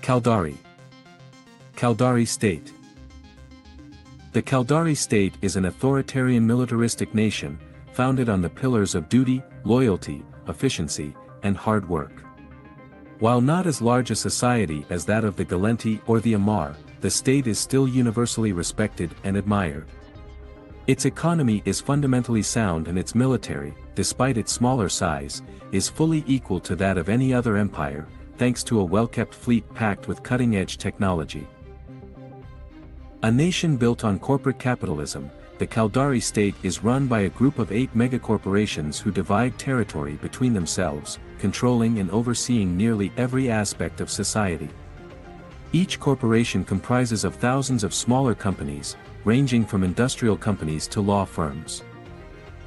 Caldari. Caldari State. The Caldari state is an authoritarian militaristic nation, founded on the pillars of duty, loyalty, efficiency, and hard work. While not as large a society as that of the Gallenti or the Amar, the state is still universally respected and admired. Its economy is fundamentally sound and its military, despite its smaller size, is fully equal to that of any other empire, thanks to a well-kept fleet packed with cutting-edge technology. A nation built on corporate capitalism, the Caldari state is run by a group of 8 megacorporations who divide territory between themselves, controlling and overseeing nearly every aspect of society. Each corporation comprises of thousands of smaller companies, ranging from industrial companies to law firms.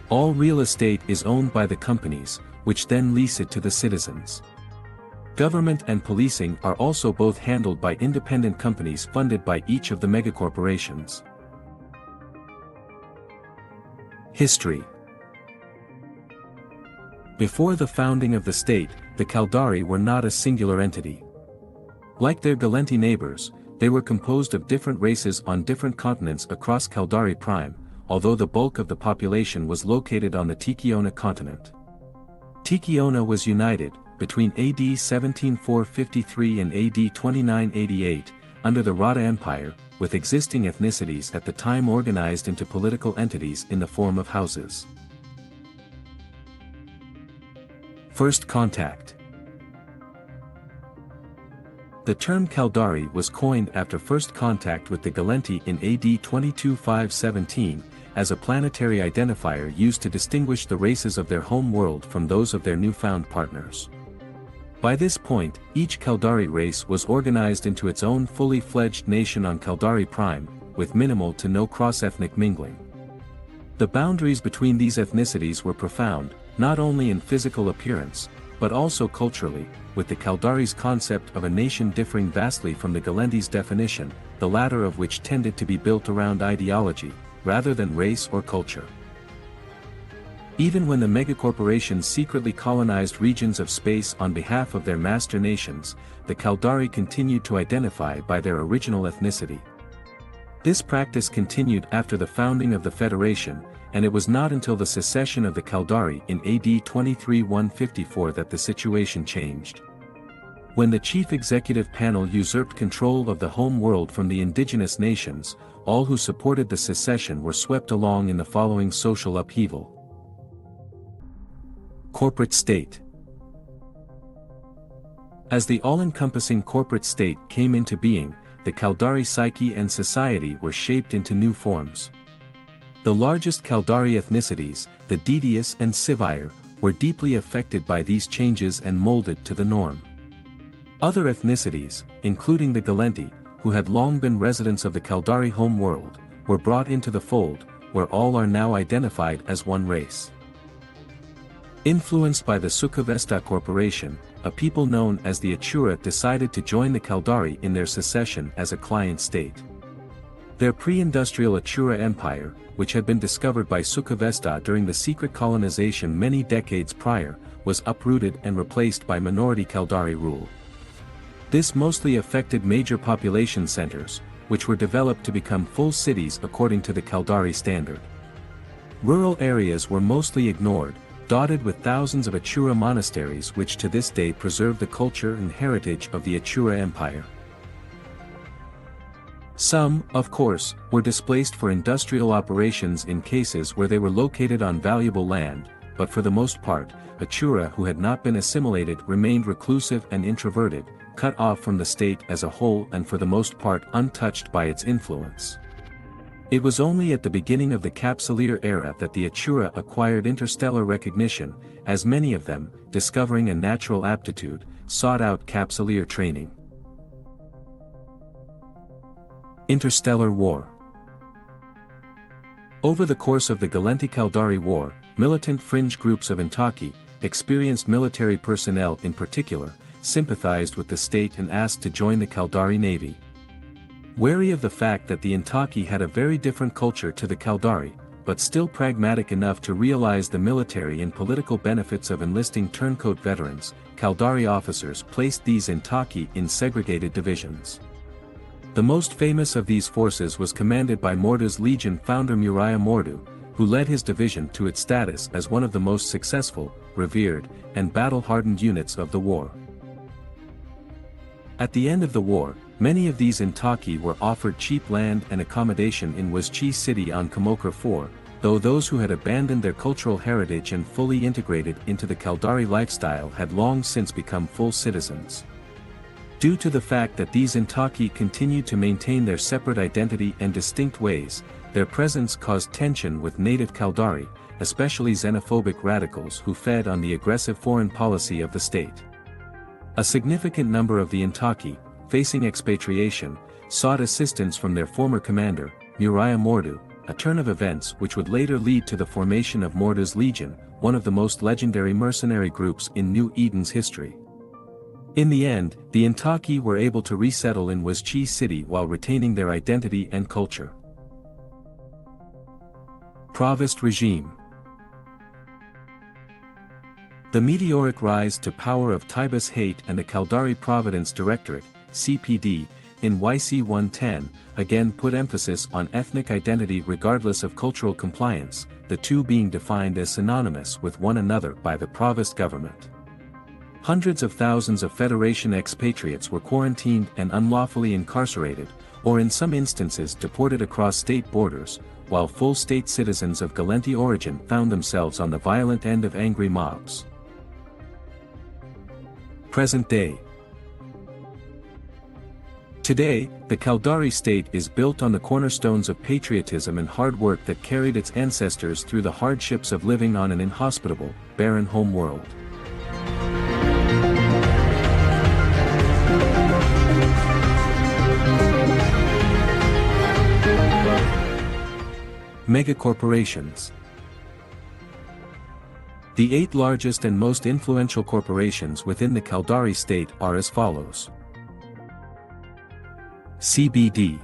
All real estate is owned by the companies, which then lease it to the citizens. Government and policing are also both handled by independent companies funded by each of the megacorporations. History. Before the founding of the state, the Caldari were not a singular entity. Like their Gallenti neighbors, they were composed of different races on different continents across Caldari Prime, although the bulk of the population was located on the Tichiona continent. Tichiona was united, between AD 17453 and AD 2988, under the Rada Empire, with existing ethnicities at the time organized into political entities in the form of houses. First contact. The term Caldari was coined after first contact with the Gallenti in AD 22517, as a planetary identifier used to distinguish the races of their home world from those of their newfound partners. By this point, each Caldari race was organized into its own fully fledged nation on Caldari Prime, with minimal to no cross-ethnic mingling. The boundaries between these ethnicities were profound, not only in physical appearance, but also culturally, with the Caldari's concept of a nation differing vastly from the Gallenti's definition, the latter of which tended to be built around ideology, rather than race or culture. Even when the megacorporations secretly colonized regions of space on behalf of their master nations, the Caldari continued to identify by their original ethnicity. This practice continued after the founding of the Federation, and it was not until the secession of the Caldari in AD 23154 that the situation changed. When the chief executive panel usurped control of the home world from the indigenous nations, all who supported the secession were swept along in the following social upheaval. Corporate state. As the all-encompassing corporate state came into being, the Caldari psyche and society were shaped into new forms. The largest Caldari ethnicities, the Dedius and Sivire, were deeply affected by these changes and molded to the norm. Other ethnicities, including the Gallenti, who had long been residents of the Caldari home world, were brought into the fold, where all are now identified as one race. Influenced by the Sukhavesta Corporation, a people known as the Achura decided to join the Caldari in their secession as a client state. Their pre-industrial Achura Empire, which had been discovered by Sukhavesta during the secret colonization many decades prior, was uprooted and replaced by minority Caldari rule. This mostly affected major population centers, which were developed to become full cities according to the Caldari standard. Rural areas were mostly ignored, dotted with thousands of Achura monasteries which to this day preserve the culture and heritage of the Achura Empire. Some, of course, were displaced for industrial operations in cases where they were located on valuable land, but for the most part, Achura who had not been assimilated remained reclusive and introverted, cut off from the state as a whole and for the most part untouched by its influence. It was only at the beginning of the Capsuleer era that the Achura acquired interstellar recognition, as many of them, discovering a natural aptitude, sought out Capsuleer training. Interstellar War. Over the course of the Gallenti-Caldari War, militant fringe groups of Intaki, experienced military personnel in particular, sympathized with the state and asked to join the Caldari Navy. Wary of the fact that the Intaki had a very different culture to the Caldari, but still pragmatic enough to realize the military and political benefits of enlisting turncoat veterans, Caldari officers placed these intaki in segregated divisions. The most famous of these forces was commanded by Mordu's Legion founder Muriah Mordu, who led his division to its status as one of the most successful, revered, and battle-hardened units of the war. At the end of the war, many of these intaki were offered cheap land and accommodation in Waschi city on Kamokra 4, though those who had abandoned their cultural heritage and fully integrated into the Caldari lifestyle had long since become full citizens. Due to the fact that these intaki continued to maintain their separate identity and distinct ways, their presence caused tension with native Caldari, especially xenophobic radicals who fed on the aggressive foreign policy of the state. A significant number of the intaki, facing expatriation, sought assistance from their former commander, Muriah Mordu, a turn of events which would later lead to the formation of Mordu's Legion, one of the most legendary mercenary groups in New Eden's history. In the end, the intaki were able to resettle in Waschi city while retaining their identity and culture. Provost regime. The meteoric rise to power of Taibas Hayat and the Caldari Providence Directorate, CPD, in YC-110, again put emphasis on ethnic identity regardless of cultural compliance, the two being defined as synonymous with one another by the Provost government. Hundreds of thousands of Federation expatriates were quarantined and unlawfully incarcerated, or in some instances deported across state borders, while full state citizens of Galenti origin found themselves on the violent end of angry mobs. Present day. Today, the Caldari state is built on the cornerstones of patriotism and hard work that carried its ancestors through the hardships of living on an inhospitable, barren home world. Megacorporations. The 8 largest and most influential corporations within the Caldari state are as follows. CBD.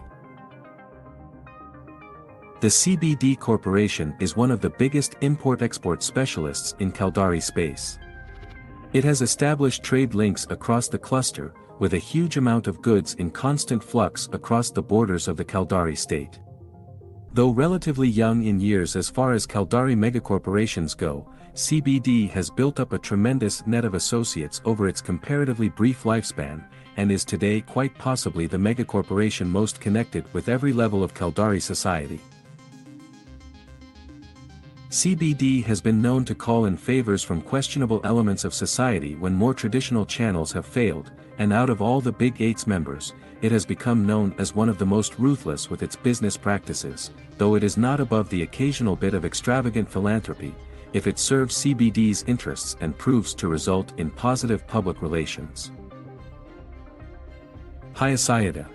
The CBD Corporation is one of the biggest import-export specialists in Caldari space. It has established trade links across the cluster, with a huge amount of goods in constant flux across the borders of the Caldari state. Though relatively young in years as far as Caldari megacorporations go, CBD has built up a tremendous net of associates over its comparatively brief lifespan, and is today quite possibly the megacorporation most connected with every level of Caldari society. CBD has been known to call in favors from questionable elements of society when more traditional channels have failed, and out of all the Big Eight's members, it has become known as one of the most ruthless with its business practices, though it is not above the occasional bit of extravagant philanthropy, if it serves CBD's interests and proves to result in positive public relations. Hayasayada.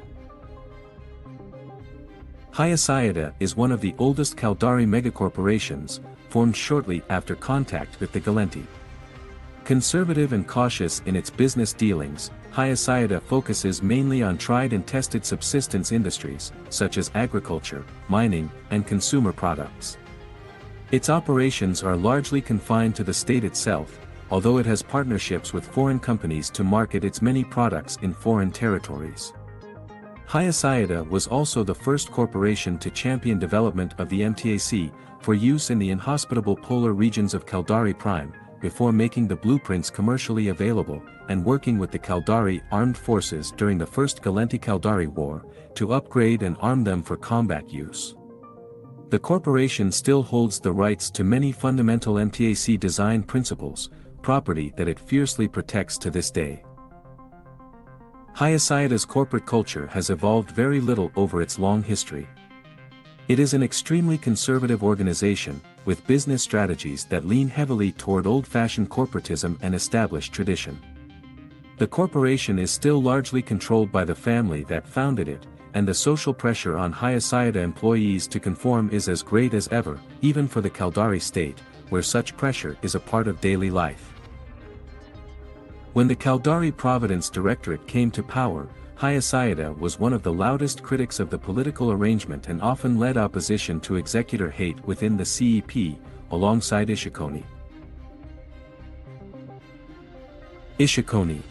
Hayasayada is one of the oldest Caldari megacorporations, formed shortly after contact with the Galenti. Conservative and cautious in its business dealings, Hayasayada focuses mainly on tried and tested subsistence industries, such as agriculture, mining, and consumer products. Its operations are largely confined to the state itself, although it has partnerships with foreign companies to market its many products in foreign territories. Hayasayada was also the first corporation to champion development of the MTAC, for use in the inhospitable polar regions of Caldari Prime, before making the blueprints commercially available, and working with the Caldari armed forces during the First Galenti-Caldari War, to upgrade and arm them for combat use. The corporation still holds the rights to many fundamental MTAC design principles, property that it fiercely protects to this day. Hayasayada's corporate culture has evolved very little over its long history. It is an extremely conservative organization, with business strategies that lean heavily toward old-fashioned corporatism and established tradition. The corporation is still largely controlled by the family that founded it, and the social pressure on Hayasayada employees to conform is as great as ever, even for the Caldari state, where such pressure is a part of daily life. When the Caldari Providence Directorate came to power, Hayasada was one of the loudest critics of the political arrangement and often led opposition to executor hate within the CEP, alongside Ishikone. Ishikone.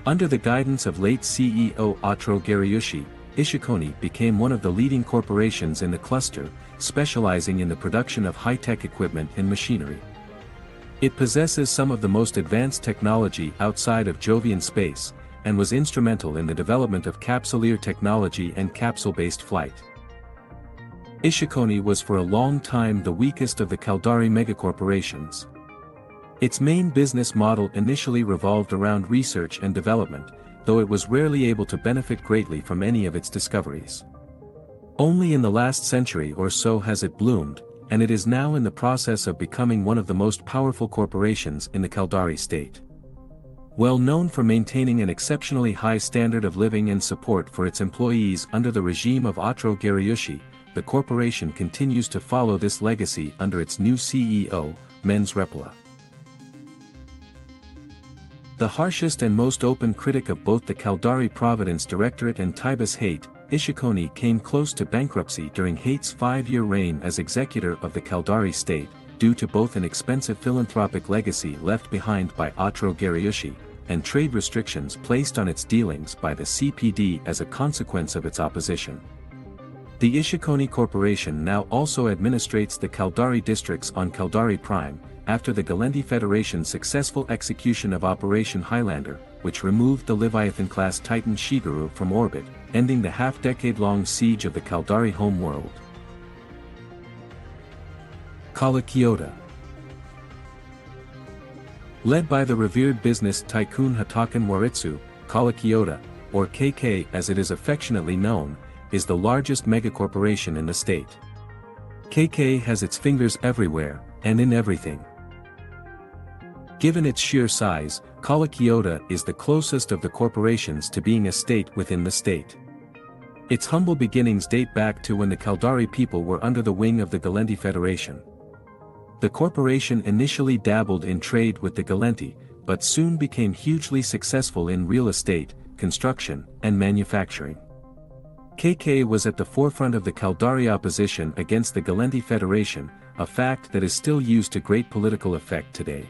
Under the guidance of late CEO Otro Gariushi, Ishikone became one of the leading corporations in the cluster, specializing in the production of high-tech equipment and machinery. It possesses some of the most advanced technology outside of Jovian space, and was instrumental in the development of capsuleer technology and capsule-based flight. Ishikone was for a long time the weakest of the Caldari megacorporations. Its main business model initially revolved around research and development, though it was rarely able to benefit greatly from any of its discoveries. Only in the last century or so has it bloomed, and it is now in the process of becoming one of the most powerful corporations in the Caldari state. Well known for maintaining an exceptionally high standard of living and support for its employees under the regime of Otro Gariushi, the corporation continues to follow this legacy under its new CEO, Mens Repola. The harshest and most open critic of both the Caldari Providence Directorate and Tibus Haight, Ishikone came close to bankruptcy during Haight's 5-year reign as executor of the Caldari state, due to both an expensive philanthropic legacy left behind by Otro Gariushi, and trade restrictions placed on its dealings by the CPD as a consequence of its opposition. The Ishikone Corporation now also administrates the Caldari districts on Caldari Prime, after the Galendi Federation's successful execution of Operation Highlander, which removed the Leviathan-class Titan Shigeru from orbit, ending the half-decade-long siege of the Caldari homeworld. Kala-Kyoto. Led by the revered business tycoon Hatakan Waritsu, Kala-Kyoto, or KK as it is affectionately known, is the largest megacorporation in the state. KK has its fingers everywhere, and in everything. Given its sheer size, Kala-Kyoto is the closest of the corporations to being a state within the state. Its humble beginnings date back to when the Caldari people were under the wing of the Galendi Federation. The corporation initially dabbled in trade with the Galendi, but soon became hugely successful in real estate, construction, and manufacturing. KK was at the forefront of the Caldari opposition against the Galendi Federation, a fact that is still used to great political effect today.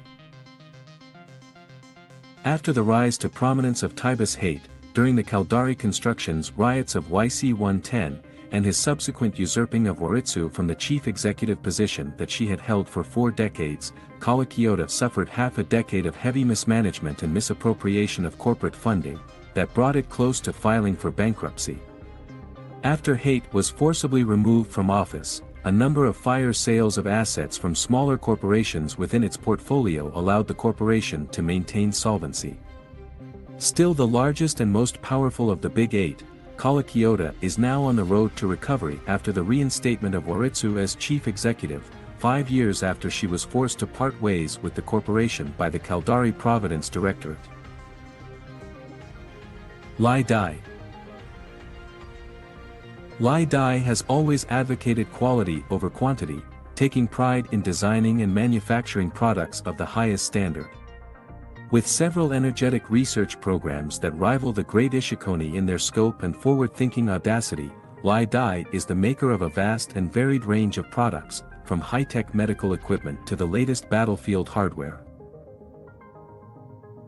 After the rise to prominence of Tibus Haight, during the Caldari construction's riots of YC-110, and his subsequent usurping of Waritsu from the chief executive position that she had held for 4 decades, Kala-Kyoto suffered half a decade of heavy mismanagement and misappropriation of corporate funding, that brought it close to filing for bankruptcy. After Haight was forcibly removed from office, a number of fire sales of assets from smaller corporations within its portfolio allowed the corporation to maintain solvency. Still the largest and most powerful of the Big Eight, Kala-Kyoto is now on the road to recovery after the reinstatement of Waritsu as chief executive, 5 years after she was forced to part ways with the corporation by the Caldari Providence Directorate. Lai Dai. Lai Dai has always advocated quality over quantity, taking pride in designing and manufacturing products of the highest standard. With several energetic research programs that rival the great Ishikone in their scope and forward-thinking audacity, Lai Dai is the maker of a vast and varied range of products, from high-tech medical equipment to the latest battlefield hardware.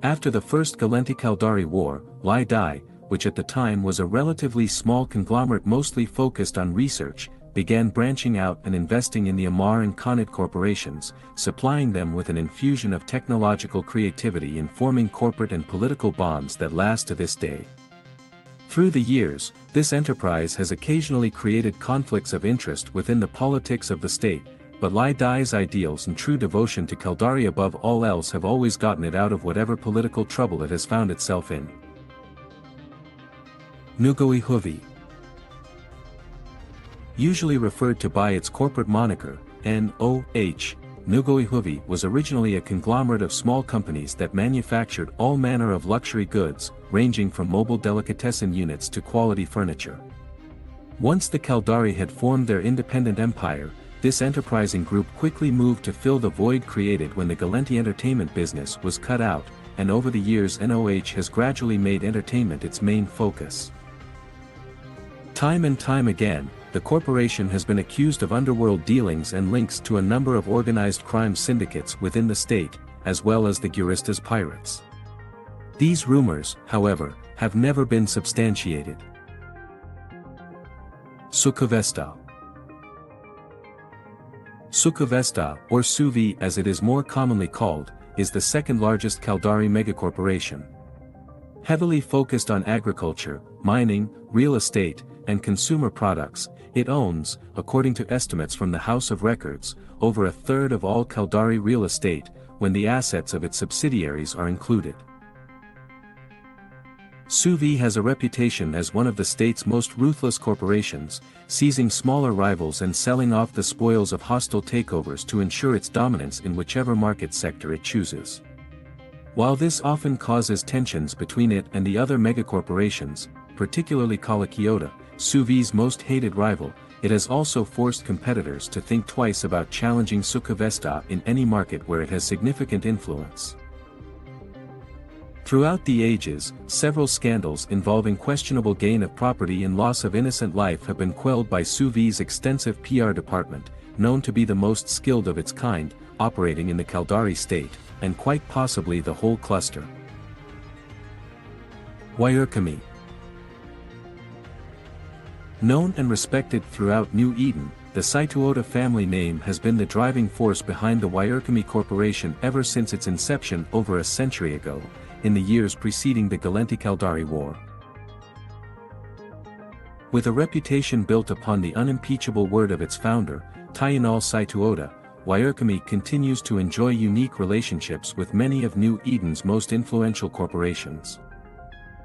After the First Galendi-Caldari War, Lai Dai, which at the time was a relatively small conglomerate mostly focused on research, began branching out and investing in the Amar and Connet corporations, supplying them with an infusion of technological creativity in forming corporate and political bonds that last to this day. Through the years, this enterprise has occasionally created conflicts of interest within the politics of the state, but Lai Dai's ideals and true devotion to Caldari above all else have always gotten it out of whatever political trouble it has found itself in. Nugoi Huvi. Usually referred to by its corporate moniker, NOH, Nugoi Huvi was originally a conglomerate of small companies that manufactured all manner of luxury goods, ranging from mobile delicatessen units to quality furniture. Once the Caldari had formed their independent empire, this enterprising group quickly moved to fill the void created when the Galendi entertainment business was cut out, and over the years NOH has gradually made entertainment its main focus. Time and time again, the corporation has been accused of underworld dealings and links to a number of organized crime syndicates within the state, as well as the Guristas pirates. These rumors, however, have never been substantiated. Sukovesta. Sukovesta, or Suvi as it is more commonly called, is the second largest Caldari megacorporation. Heavily focused on agriculture, mining, real estate, and consumer products, it owns, according to estimates from the House of Records, over a third of all Caldari real estate, when the assets of its subsidiaries are included. Suvi has a reputation as one of the state's most ruthless corporations, seizing smaller rivals and selling off the spoils of hostile takeovers to ensure its dominance in whichever market sector it chooses. While this often causes tensions between it and the other megacorporations, particularly Kalakiota, Suvi's most hated rival, it has also forced competitors to think twice about challenging Sukovesta in any market where it has significant influence. Throughout the ages, several scandals involving questionable gain of property and loss of innocent life have been quelled by Suvi's extensive PR department, known to be the most skilled of its kind, operating in the Caldari state, and quite possibly the whole cluster. Wayurkami. Known and respected throughout New Eden, the Saituota family name has been the driving force behind the Wayurkami Corporation ever since its inception over a century ago, in the years preceding the Galenti-Caldari War. With a reputation built upon the unimpeachable word of its founder, Tayanal Saituota, Wayurkami continues to enjoy unique relationships with many of New Eden's most influential corporations.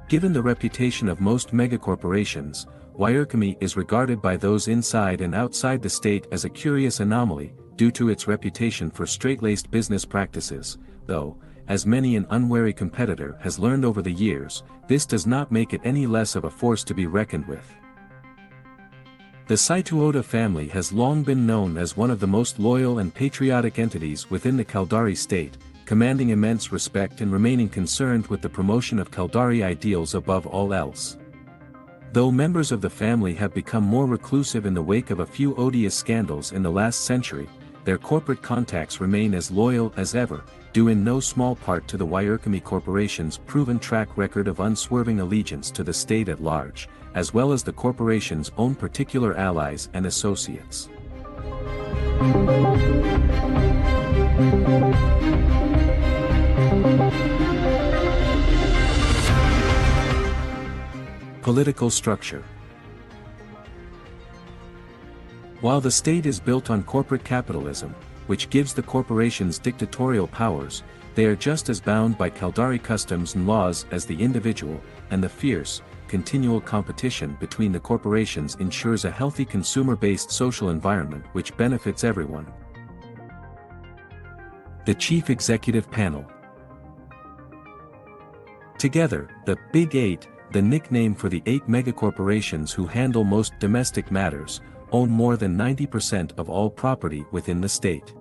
Given the reputation of most megacorporations, Wayurkami is regarded by those inside and outside the state as a curious anomaly, due to its reputation for straight-laced business practices, though, as many an unwary competitor has learned over the years, this does not make it any less of a force to be reckoned with. The Saituota family has long been known as one of the most loyal and patriotic entities within the Caldari state, commanding immense respect and remaining concerned with the promotion of Caldari ideals above all else. Though members of the family have become more reclusive in the wake of a few odious scandals in the last century, their corporate contacts remain as loyal as ever, due in no small part to the Wayurkami Corporation's proven track record of unswerving allegiance to the state at large, as well as the corporation's own particular allies and associates. Political structure. While the state is built on corporate capitalism, which gives the corporations dictatorial powers, they are just as bound by Caldari customs and laws as the individual, and the fierce, continual competition between the corporations ensures a healthy consumer-based social environment which benefits everyone. The Chief Executive Panel. Together, the Big Eight, the nickname for the 8 megacorporations who handle most domestic matters, own more than 90% of all property within the state.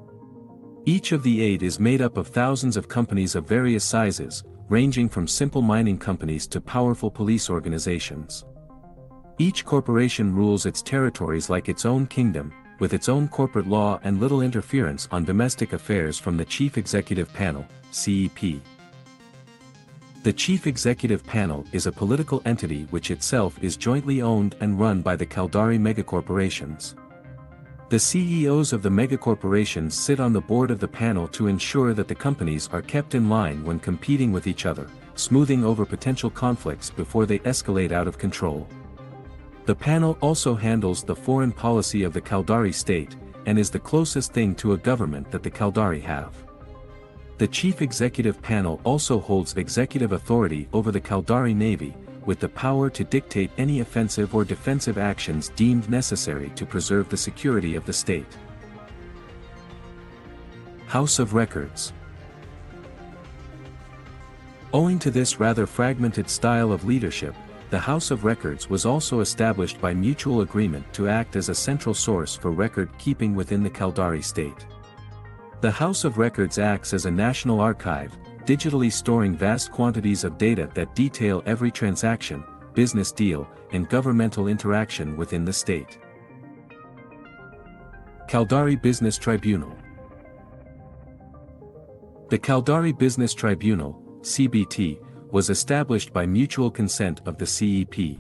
Each of the 8 is made up of thousands of companies of various sizes, ranging from simple mining companies to powerful police organizations. Each corporation rules its territories like its own kingdom, with its own corporate law and little interference on domestic affairs from the Chief Executive Panel, CEP. The Chief Executive Panel is a political entity which itself is jointly owned and run by the Caldari megacorporations. The CEOs of the megacorporations sit on the board of the panel to ensure that the companies are kept in line when competing with each other, smoothing over potential conflicts before they escalate out of control. The panel also handles the foreign policy of the Caldari state, and is the closest thing to a government that the Caldari have. The Chief Executive Panel also holds executive authority over the Caldari Navy, with the power to dictate any offensive or defensive actions deemed necessary to preserve the security of the state. House of Records. Owing to this rather fragmented style of leadership, the House of Records was also established by mutual agreement to act as a central source for record-keeping within the Caldari state. The House of Records acts as a national archive, digitally storing vast quantities of data that detail every transaction, business deal, and governmental interaction within the state. Caldari Business Tribunal. The Caldari Business Tribunal, CBT, was established by mutual consent of the CEP.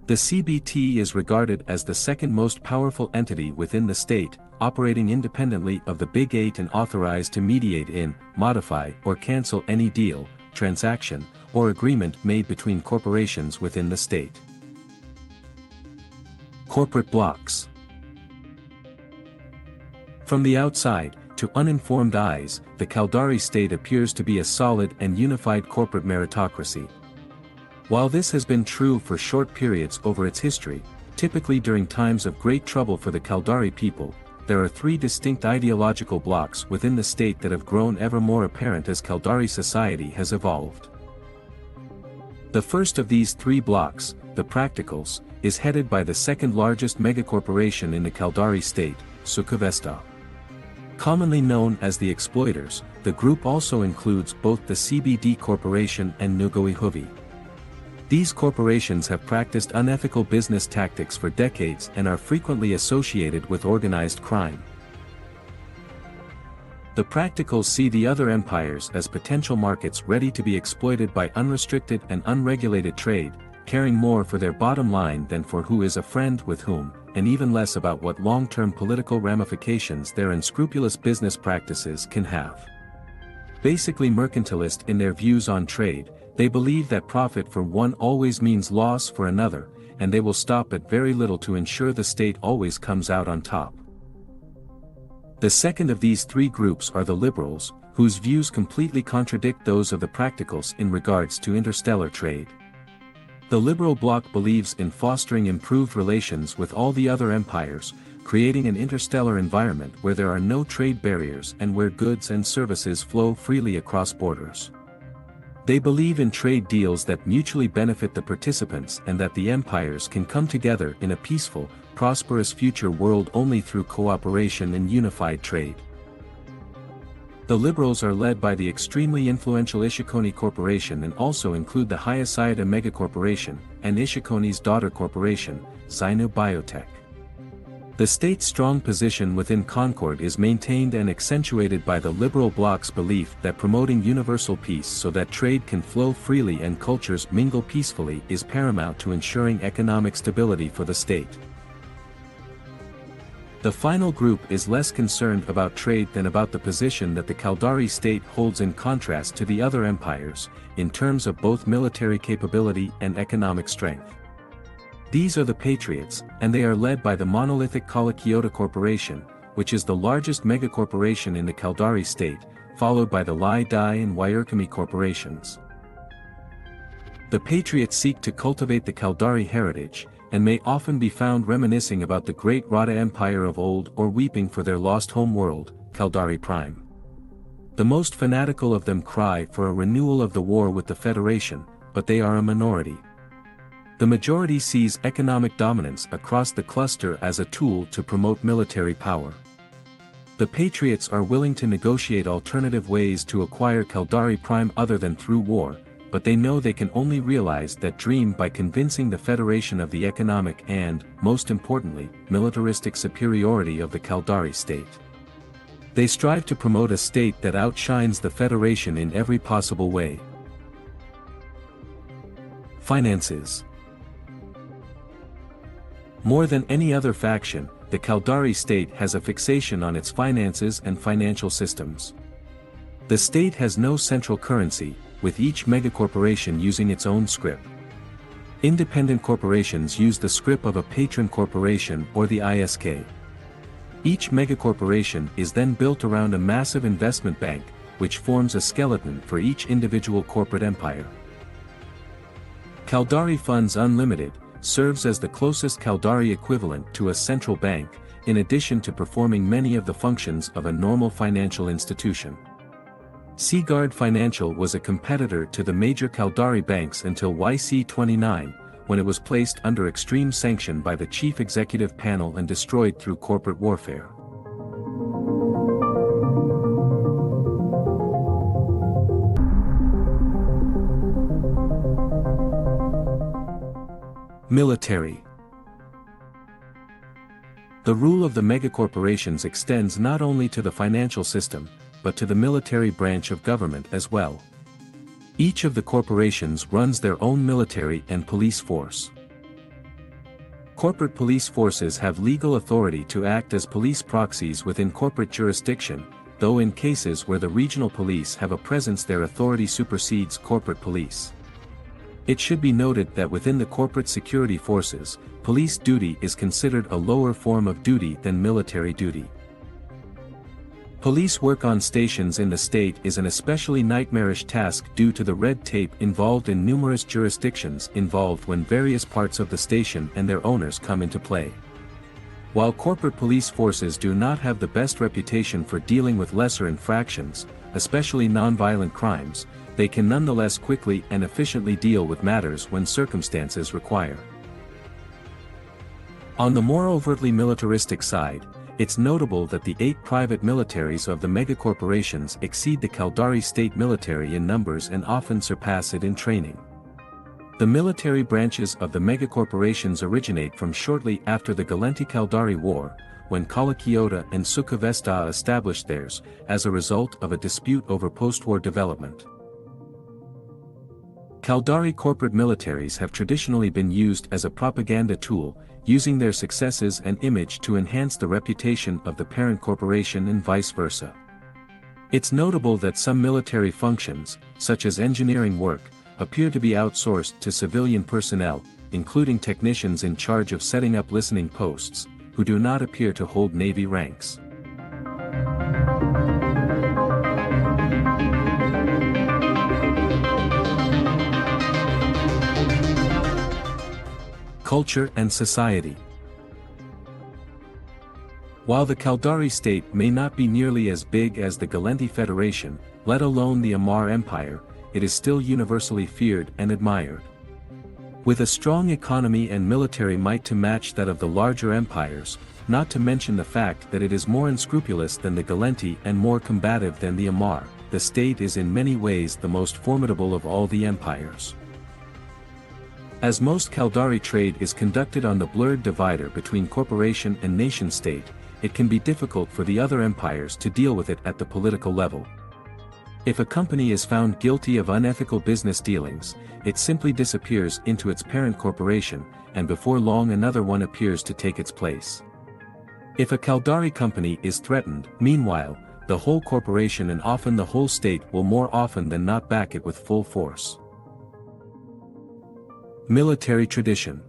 The CBT is regarded as the second most powerful entity within the state, operating independently of the Big Eight and authorized to mediate in, modify, or cancel any deal, transaction, or agreement made between corporations within the state. Corporate blocks. From the outside, to uninformed eyes, the Caldari state appears to be a solid and unified corporate meritocracy. While this has been true for short periods over its history, typically during times of great trouble for the Caldari people, there are three distinct ideological blocks within the state that have grown ever more apparent as Caldari society has evolved. The first of these three blocks, the Practicals, is headed by the second largest megacorporation in the Caldari state, Sukhavesta. Commonly known as the Exploiters, the group also includes both the CBD Corporation and Nugoihuvi. These corporations have practiced unethical business tactics for decades and are frequently associated with organized crime. The Practicals see the other empires as potential markets ready to be exploited by unrestricted and unregulated trade, caring more for their bottom line than for who is a friend with whom, and even less about what long-term political ramifications their unscrupulous business practices can have. Basically mercantilist in their views on trade, they believe that profit for one always means loss for another, and they will stop at very little to ensure the state always comes out on top. The second of these three groups are the liberals, whose views completely contradict those of the Practicals in regards to interstellar trade. The liberal bloc believes in fostering improved relations with all the other empires, creating an interstellar environment where there are no trade barriers and where goods and services flow freely across borders. They believe in trade deals that mutually benefit the participants and that the empires can come together in a peaceful, prosperous future world only through cooperation and unified trade. The liberals are led by the extremely influential Ishikone Corporation and also include the Hayasayada Megacorporation, and Ishikone's daughter corporation, Zainu Biotech. The state's strong position within Concord is maintained and accentuated by the liberal bloc's belief that promoting universal peace so that trade can flow freely and cultures mingle peacefully is paramount to ensuring economic stability for the state. The final group is less concerned about trade than about the position that the Caldari state holds in contrast to the other empires, in terms of both military capability and economic strength. These are the Patriots, and they are led by the monolithic Kala-Kyoto Corporation, which is the largest megacorporation in the Caldari state, followed by the Lai Dai and Wairkami corporations. The Patriots seek to cultivate the Caldari heritage, and may often be found reminiscing about the great Rada Empire of old or weeping for their lost home world, Caldari Prime. The most fanatical of them cry for a renewal of the war with the Federation, but they are a minority. The majority sees economic dominance across the cluster as a tool to promote military power. The Patriots are willing to negotiate alternative ways to acquire Caldari Prime other than through war, but they know they can only realize that dream by convincing the Federation of the economic and, most importantly, militaristic superiority of the Caldari state. They strive to promote a state that outshines the Federation in every possible way. Finances. More than any other faction, the Caldari state has a fixation on its finances and financial systems. The state has no central currency, with each megacorporation using its own scrip. Independent corporations use the scrip of a patron corporation or the ISK. Each megacorporation is then built around a massive investment bank, which forms a skeleton for each individual corporate empire. Caldari Funds Unlimited serves as the closest Caldari equivalent to a central bank, in addition to performing many of the functions of a normal financial institution. Seaguard Financial was a competitor to the major Caldari banks until YC29, when it was placed under extreme sanction by the chief executive panel and destroyed through corporate warfare. Military. The rule of the megacorporations extends not only to the financial system, but to the military branch of government as well. Each of the corporations runs their own military and police force. Corporate police forces have legal authority to act as police proxies within corporate jurisdiction, though in cases where the regional police have a presence their authority supersedes corporate police. It should be noted that within the corporate security forces, police duty is considered a lower form of duty than military duty. Police work on stations in the state is an especially nightmarish task due to the red tape involved in numerous jurisdictions involved when various parts of the station and their owners come into play. While corporate police forces do not have the best reputation for dealing with lesser infractions, especially nonviolent crimes, they can nonetheless quickly and efficiently deal with matters when circumstances require. On the more overtly militaristic side, it's notable that the 8 private militaries of the megacorporations exceed the Caldari state military in numbers and often surpass it in training. The military branches of the megacorporations originate from shortly after the Galenti-Caldari War, when Collegiata and Succavesta established theirs, as a result of a dispute over post-war development. Caldari corporate militaries have traditionally been used as a propaganda tool, using their successes and image to enhance the reputation of the parent corporation and vice versa. It's notable that some military functions, such as engineering work, appear to be outsourced to civilian personnel, including technicians in charge of setting up listening posts, who do not appear to hold Navy ranks. Culture and society. While the Caldari state may not be nearly as big as the Galenti Federation, let alone the Amar Empire, it is still universally feared and admired. With a strong economy and military might to match that of the larger empires, not to mention the fact that it is more unscrupulous than the Galenti and more combative than the Amar, the state is in many ways the most formidable of all the empires. As most Caldari trade is conducted on the blurred divider between corporation and nation-state, it can be difficult for the other empires to deal with it at the political level. If a company is found guilty of unethical business dealings, it simply disappears into its parent corporation, and before long another one appears to take its place. If a Caldari company is threatened, meanwhile, the whole corporation and often the whole state will more often than not back it with full force. Military tradition.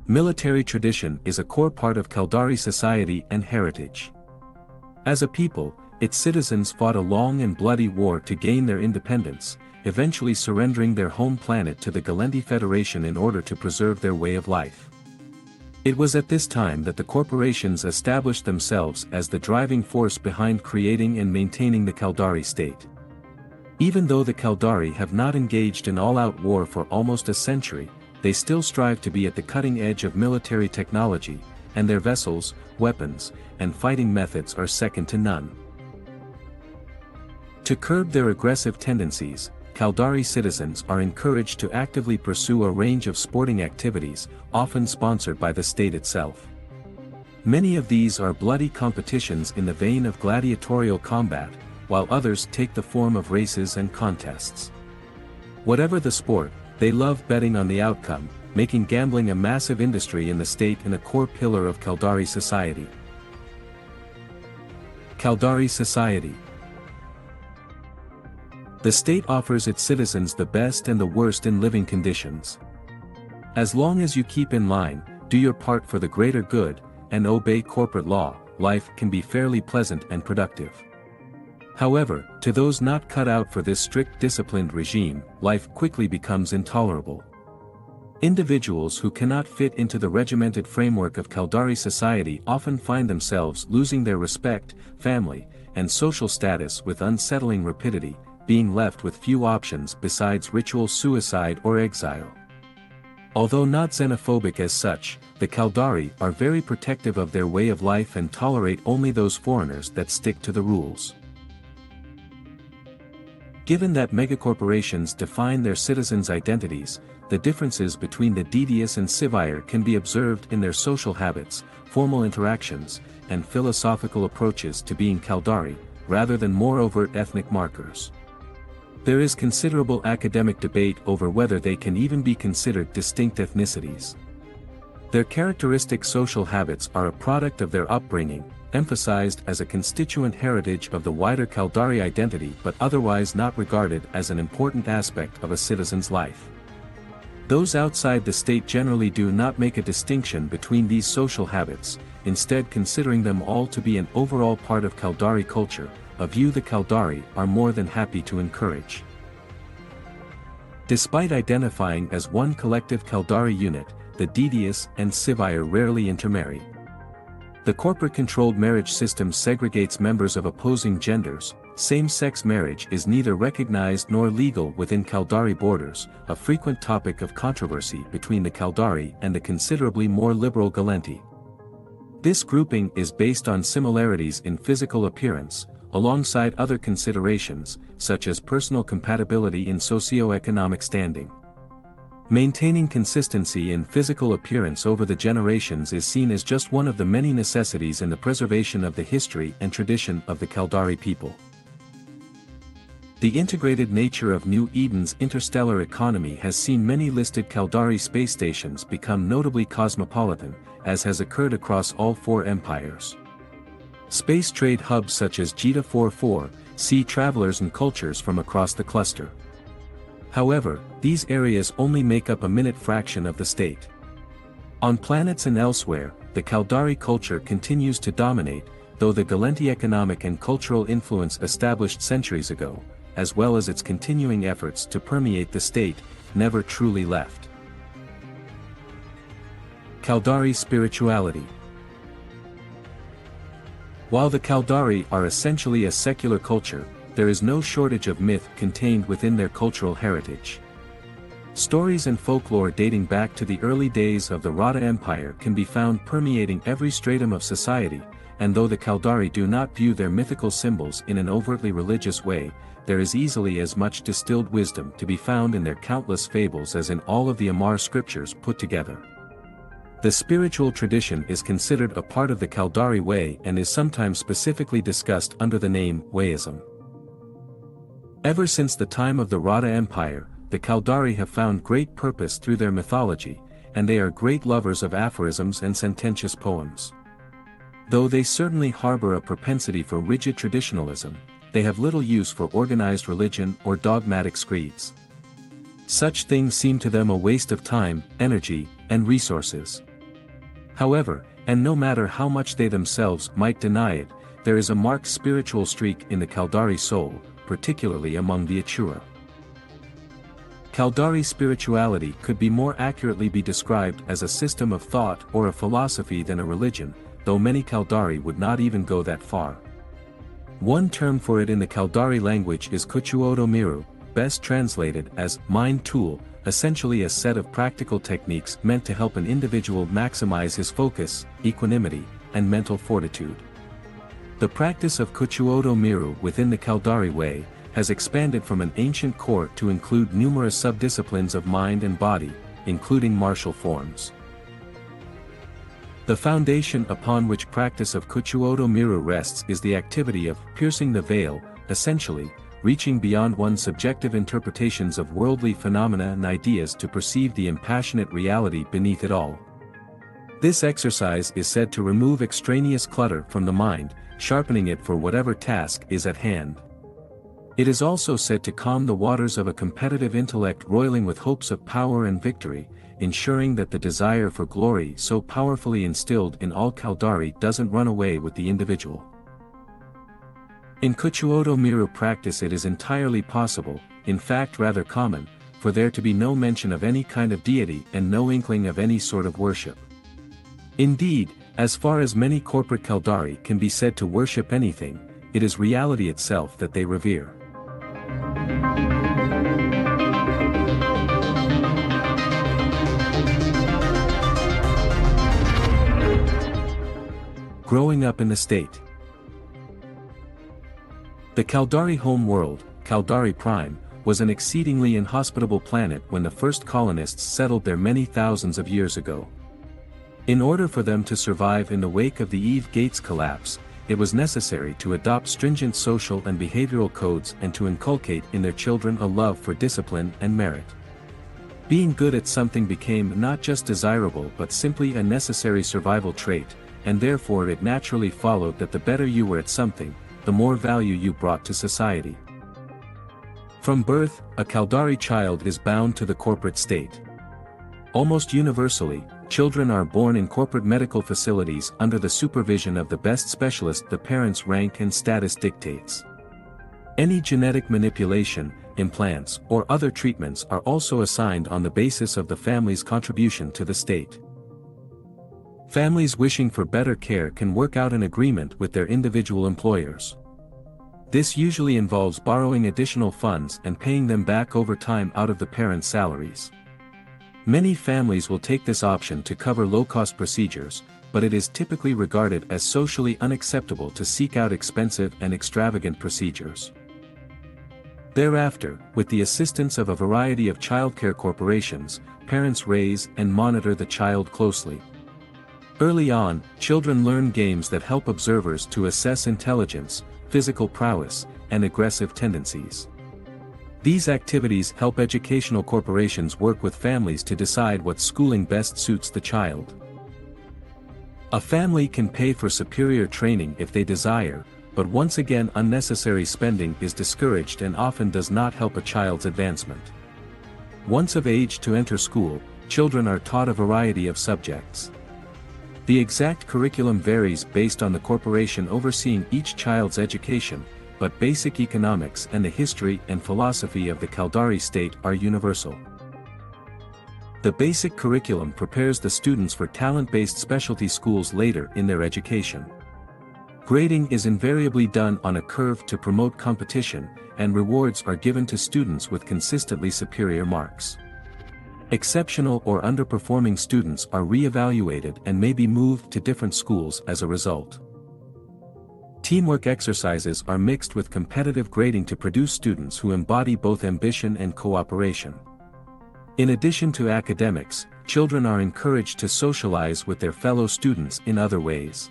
Military tradition is a core part of Caldari society and heritage. As a people, its citizens fought a long and bloody war to gain their independence, eventually surrendering their home planet to the Galenti Federation in order to preserve their way of life. It was at this time that the corporations established themselves as the driving force behind creating and maintaining the Caldari state. Even though the Caldari have not engaged in all-out war for almost a century, they still strive to be at the cutting edge of military technology, and their vessels, weapons, and fighting methods are second to none. To curb their aggressive tendencies, Caldari citizens are encouraged to actively pursue a range of sporting activities, often sponsored by the state itself. Many of these are bloody competitions in the vein of gladiatorial combat, while others take the form of races and contests. Whatever the sport, they love betting on the outcome, making gambling a massive industry in the state and a core pillar of Caldari society. Caldari society. The state offers its citizens the best and the worst in living conditions. As long as you keep in line, do your part for the greater good, and obey corporate law, life can be fairly pleasant and productive. However, to those not cut out for this strict disciplined regime, life quickly becomes intolerable. Individuals who cannot fit into the regimented framework of Caldari society often find themselves losing their respect, family, and social status with unsettling rapidity, being left with few options besides ritual suicide or exile. Although not xenophobic as such, the Caldari are very protective of their way of life and tolerate only those foreigners that stick to the rules. Given that megacorporations define their citizens' identities, the differences between the Didius and Sivire can be observed in their social habits, formal interactions, and philosophical approaches to being Caldari, rather than more overt ethnic markers. There is considerable academic debate over whether they can even be considered distinct ethnicities. Their characteristic social habits are a product of their upbringing, emphasized as a constituent heritage of the wider Caldari identity but otherwise not regarded as an important aspect of a citizen's life. Those outside the state generally do not make a distinction between these social habits, instead considering them all to be an overall part of Caldari culture, a view the Caldari are more than happy to encourage. Despite identifying as one collective Caldari unit, the Didius and Sivire rarely intermarry. The corporate-controlled marriage system segregates members of opposing genders. Same-sex marriage is neither recognized nor legal within Caldari borders, a frequent topic of controversy between the Caldari and the considerably more liberal Galenti. This grouping is based on similarities in physical appearance, alongside other considerations, such as personal compatibility in socio-economic standing. Maintaining consistency in physical appearance over the generations is seen as just one of the many necessities in the preservation of the history and tradition of the Caldari people. The integrated nature of New Eden's interstellar economy has seen many listed Caldari space stations become notably cosmopolitan, as has occurred across all four empires. Space trade hubs such as Jita 44 see travelers and cultures from across the cluster. However, these areas only make up a minute fraction of the state. On planets and elsewhere, the Caldari culture continues to dominate, though the Galenti economic and cultural influence established centuries ago, as well as its continuing efforts to permeate the state, never truly left. Caldari spirituality. While the Caldari are essentially a secular culture, there is no shortage of myth contained within their cultural heritage. Stories and folklore dating back to the early days of the Rada Empire can be found permeating every stratum of society, and though the Caldari do not view their mythical symbols in an overtly religious way, there is easily as much distilled wisdom to be found in their countless fables as in all of the Amar scriptures put together. The spiritual tradition is considered a part of the Caldari way and is sometimes specifically discussed under the name Wayism. Ever since the time of the Rada Empire, the Caldari have found great purpose through their mythology, and they are great lovers of aphorisms and sententious poems. Though they certainly harbor a propensity for rigid traditionalism, they have little use for organized religion or dogmatic screeds. Such things seem to them a waste of time, energy, and resources. However, and no matter how much they themselves might deny it, there is a marked spiritual streak in the Caldari soul, particularly among the Achura. Caldari spirituality could be more accurately be described as a system of thought or a philosophy than a religion, though many Caldari would not even go that far. One term for it in the Caldari language is Kuchuodo Miru, best translated as mind tool, essentially a set of practical techniques meant to help an individual maximize his focus, equanimity, and mental fortitude. The practice of Kuchuodo Miru within the Caldari way has expanded from an ancient core to include numerous subdisciplines of mind and body, including martial forms. The foundation upon which practice of Kuchuodo Miru rests is the activity of piercing the veil, essentially, reaching beyond one's subjective interpretations of worldly phenomena and ideas to perceive the impassionate reality beneath it all. This exercise is said to remove extraneous clutter from the mind, sharpening it for whatever task is at hand. It is also said to calm the waters of a competitive intellect roiling with hopes of power and victory, ensuring that the desire for glory so powerfully instilled in all Caldari doesn't run away with the individual. In Kuchuodo Miru practice it is entirely possible, in fact rather common, for there to be no mention of any kind of deity and no inkling of any sort of worship. Indeed, as far as many corporate Caldari can be said to worship anything, it is reality itself that they revere. Growing up in the state. The Caldari home world, Caldari Prime, was an exceedingly inhospitable planet when the first colonists settled there many thousands of years ago. In order for them to survive in the wake of the Eve Gates collapse, it was necessary to adopt stringent social and behavioral codes and to inculcate in their children a love for discipline and merit. Being good at something became not just desirable but simply a necessary survival trait, and therefore it naturally followed that the better you were at something, the more value you brought to society. From birth, a Caldari child is bound to the corporate state. Almost universally, children are born in corporate medical facilities under the supervision of the best specialist the parents' rank and status dictates. Any genetic manipulation, implants, or other treatments are also assigned on the basis of the family's contribution to the state. Families wishing for better care can work out an agreement with their individual employers. This usually involves borrowing additional funds and paying them back over time out of the parents' salaries. Many families will take this option to cover low-cost procedures, but it is typically regarded as socially unacceptable to seek out expensive and extravagant procedures. Thereafter, with the assistance of a variety of childcare corporations, parents raise and monitor the child closely. Early on, children learn games that help observers to assess intelligence, physical prowess, and aggressive tendencies. These activities help educational corporations work with families to decide what schooling best suits the child. A family can pay for superior training if they desire, but once again unnecessary spending is discouraged and often does not help a child's advancement. Once of age to enter school, children are taught a variety of subjects. The exact curriculum varies based on the corporation overseeing each child's education, but basic economics and the history and philosophy of the Caldari state are universal. The basic curriculum prepares the students for talent-based specialty schools later in their education. Grading is invariably done on a curve to promote competition, and rewards are given to students with consistently superior marks. Exceptional or underperforming students are re-evaluated and may be moved to different schools as a result. Teamwork exercises are mixed with competitive grading to produce students who embody both ambition and cooperation. In addition to academics, children are encouraged to socialize with their fellow students in other ways.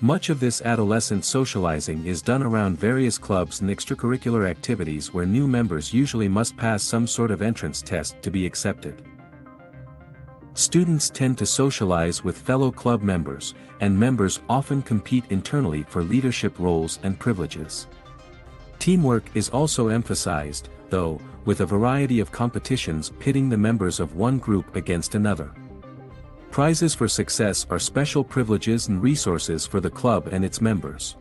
Much of this adolescent socializing is done around various clubs and extracurricular activities where new members usually must pass some sort of entrance test to be accepted. Students tend to socialize with fellow club members, and members often compete internally for leadership roles and privileges. Teamwork is also emphasized, though, with a variety of competitions pitting the members of one group against another. Prizes for success are special privileges and resources for the club and its members.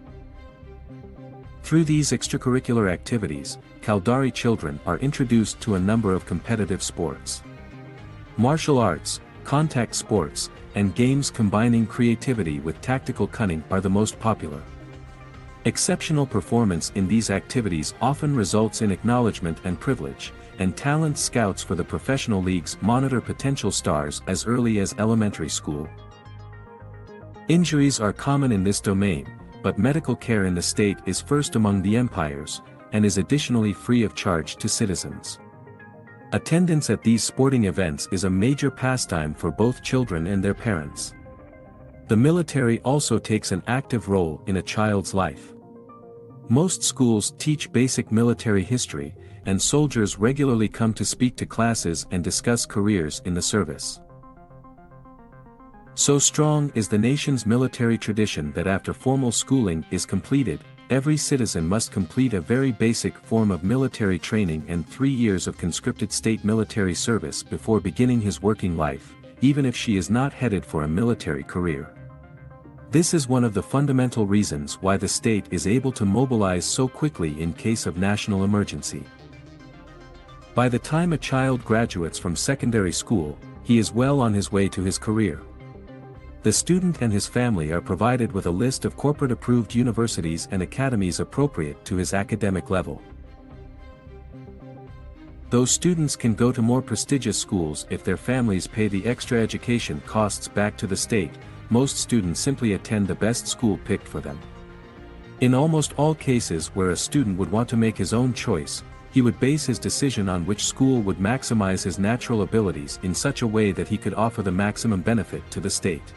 Through these extracurricular activities, Caldari children are introduced to a number of competitive sports. Martial arts, contact sports, and games combining creativity with tactical cunning are the most popular. Exceptional performance in these activities often results in acknowledgement and privilege, and talent scouts for the professional leagues monitor potential stars as early as elementary school. Injuries are common in this domain, but medical care in the state is first among the empires, and is additionally free of charge to citizens. Attendance at these sporting events is a major pastime for both children and their parents. The military also takes an active role in a child's life. Most schools teach basic military history, and soldiers regularly come to speak to classes and discuss careers in the service. So strong is the nation's military tradition that after formal schooling is completed, every citizen must complete a very basic form of military training and 3 years of conscripted state military service before beginning his working life, even if she is not headed for a military career. This is one of the fundamental reasons why the state is able to mobilize so quickly in case of national emergency. By the time a child graduates from secondary school, he is well on his way to his career. The student and his family are provided with a list of corporate-approved universities and academies appropriate to his academic level. Though students can go to more prestigious schools if their families pay the extra education costs back to the state, most students simply attend the best school picked for them. In almost all cases where a student would want to make his own choice, he would base his decision on which school would maximize his natural abilities in such a way that he could offer the maximum benefit to the state.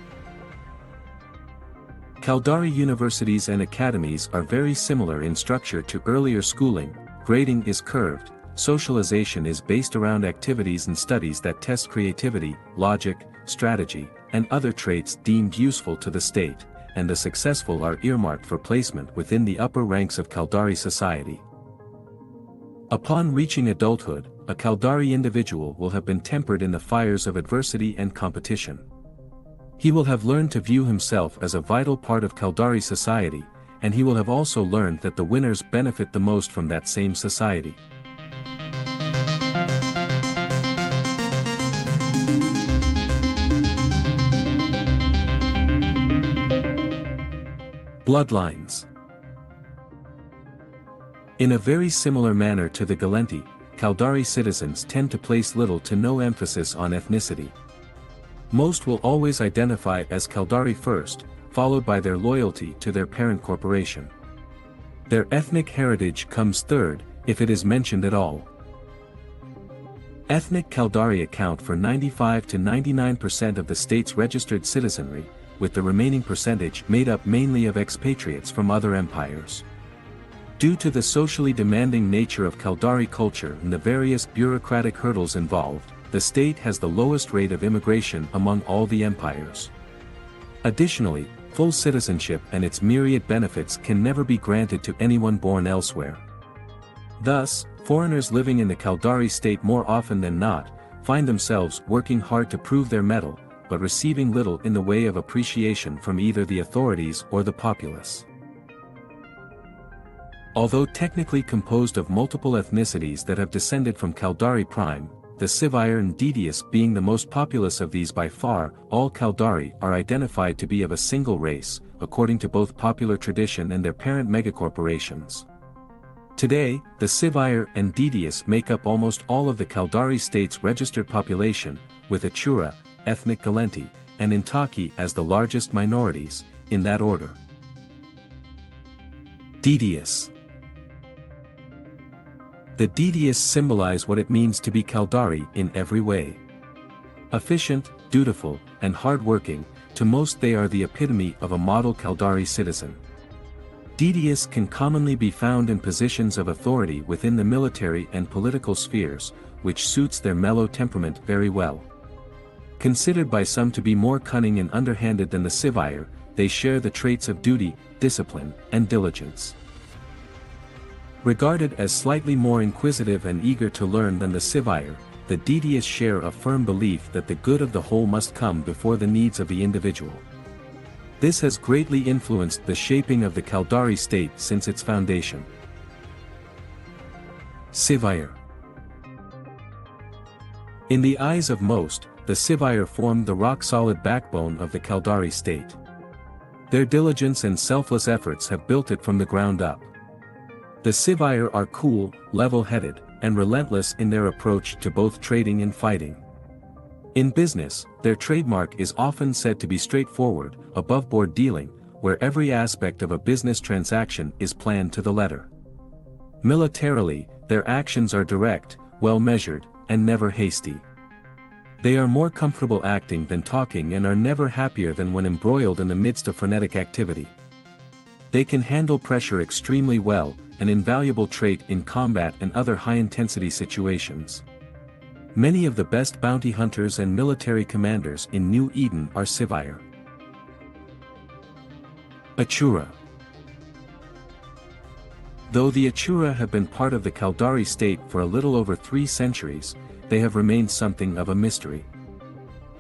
Caldari universities and academies are very similar in structure to earlier schooling. Grading is curved, socialization is based around activities and studies that test creativity, logic, strategy, and other traits deemed useful to the state, and the successful are earmarked for placement within the upper ranks of Caldari society. Upon reaching adulthood, a Caldari individual will have been tempered in the fires of adversity and competition. He will have learned to view himself as a vital part of Caldari society, and he will have also learned that the winners benefit the most from that same society. Bloodlines. In a very similar manner to the Galenti, Caldari citizens tend to place little to no emphasis on ethnicity. Most will always identify as Caldari first, followed by their loyalty to their parent corporation. Their ethnic heritage comes third, if it is mentioned at all. Ethnic Caldari account for 95 to 99% of the state's registered citizenry, with the remaining percentage made up mainly of expatriates from other empires. Due to the socially demanding nature of Caldari culture and the various bureaucratic hurdles involved, the state has the lowest rate of immigration among all the empires. Additionally, full citizenship and its myriad benefits can never be granted to anyone born elsewhere. Thus, foreigners living in the Caldari state more often than not, find themselves working hard to prove their mettle, but receiving little in the way of appreciation from either the authorities or the populace. Although technically composed of multiple ethnicities that have descended from Caldari prime, the Sivire and Didius being the most populous of these by far, all Caldari are identified to be of a single race, according to both popular tradition and their parent megacorporations. Today, the Sivire and Didius make up almost all of the Caldari state's registered population, with Achura, ethnic Galenti, and Intaki as the largest minorities, in that order. Didius. The Didius symbolize what it means to be Caldari in every way. Efficient, dutiful, and hard-working, to most they are the epitome of a model Caldari citizen. Didius can commonly be found in positions of authority within the military and political spheres, which suits their mellow temperament very well. Considered by some to be more cunning and underhanded than the Sivire, they share the traits of duty, discipline, and diligence. Regarded as slightly more inquisitive and eager to learn than the Sivire, the Didius share a firm belief that the good of the whole must come before the needs of the individual. This has greatly influenced the shaping of the Caldari state since its foundation. Sivire. In the eyes of most, the Sivire formed the rock-solid backbone of the Caldari state. Their diligence and selfless efforts have built it from the ground up. The Sivire are cool, level-headed, and relentless in their approach to both trading and fighting. In business, their trademark is often said to be straightforward, above-board dealing, where every aspect of a business transaction is planned to the letter. Militarily, their actions are direct, well-measured, and never hasty. They are more comfortable acting than talking and are never happier than when embroiled in the midst of frenetic activity. They can handle pressure extremely well, an invaluable trait in combat and other high-intensity situations. Many of the best bounty hunters and military commanders in New Eden are Sivire. Achura. Though the Achura have been part of the Caldari state for a little over 3 centuries, they have remained something of a mystery.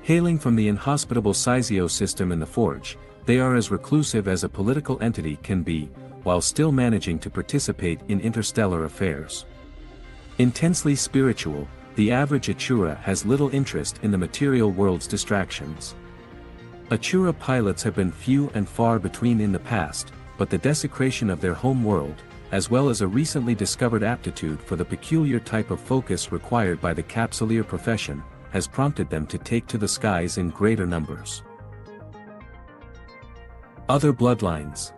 Hailing from the inhospitable Sizio system in the Forge, they are as reclusive as a political entity can be, while still managing to participate in interstellar affairs. Intensely spiritual, the average Achura has little interest in the material world's distractions. Achura pilots have been few and far between in the past, but the desecration of their home world, as well as a recently discovered aptitude for the peculiar type of focus required by the capsuleer profession, has prompted them to take to the skies in greater numbers. Other bloodlines.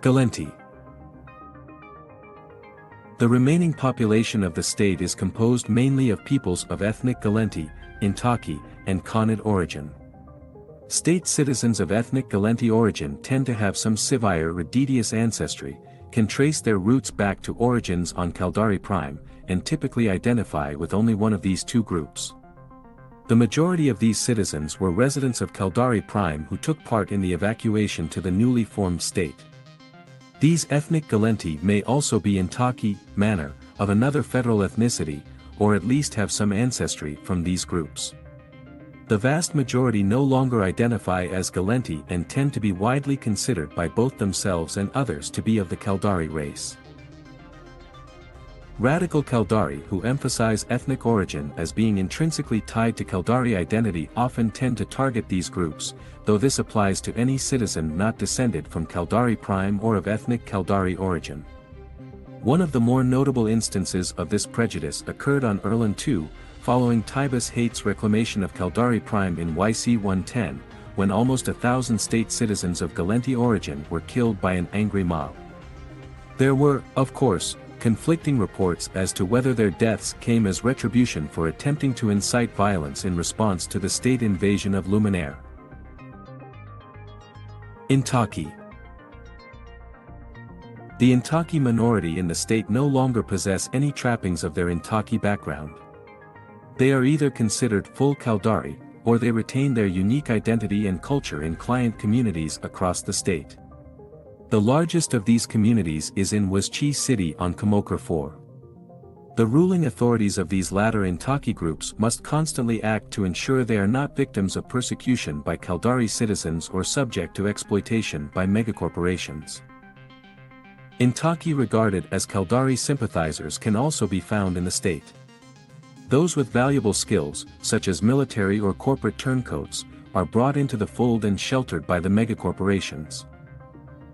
Galenti. The remaining population of the state is composed mainly of peoples of ethnic Galenti, Intaki, and Khanid origin. State citizens of ethnic Galenti origin tend to have some Sivire Redidius ancestry, can trace their roots back to origins on Caldari Prime, and typically identify with only one of these two groups. The majority of these citizens were residents of Caldari Prime who took part in the evacuation to the newly formed state. These ethnic Galenti may also be Intaki, Manor, of another federal ethnicity, or at least have some ancestry from these groups. The vast majority no longer identify as Galenti and tend to be widely considered by both themselves and others to be of the Caldari race. Radical Caldari who emphasize ethnic origin as being intrinsically tied to Caldari identity often tend to target these groups, though this applies to any citizen not descended from Caldari Prime or of ethnic Caldari origin. One of the more notable instances of this prejudice occurred on Erland II, following Tibus Hate's reclamation of Caldari Prime in YC-110, when almost 1,000 state citizens of Galenti origin were killed by an angry mob. There were, of course, conflicting reports as to whether their deaths came as retribution for attempting to incite violence in response to the state invasion of Luminaire. Intaki. The Intaki minority in the state no longer possess any trappings of their Intaki background. They are either considered full Caldari, or they retain their unique identity and culture in client communities across the state. The largest of these communities is in Waschi City on Kamokra 4. The ruling authorities of these latter Intaki groups must constantly act to ensure they are not victims of persecution by Caldari citizens or subject to exploitation by megacorporations. Intaki regarded as Caldari sympathizers can also be found in the state. Those with valuable skills, such as military or corporate turncoats, are brought into the fold and sheltered by the megacorporations.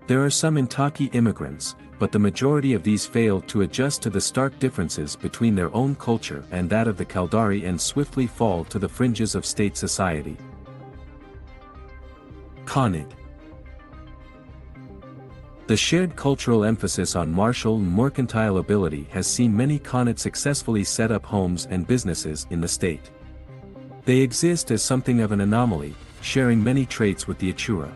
There are some Intaki immigrants, but the majority of these fail to adjust to the stark differences between their own culture and that of the Caldari and swiftly fall to the fringes of state society. Khanid. The shared cultural emphasis on martial and mercantile ability has seen many Khanid successfully set up homes and businesses in the state. They exist as something of an anomaly, sharing many traits with the Achura.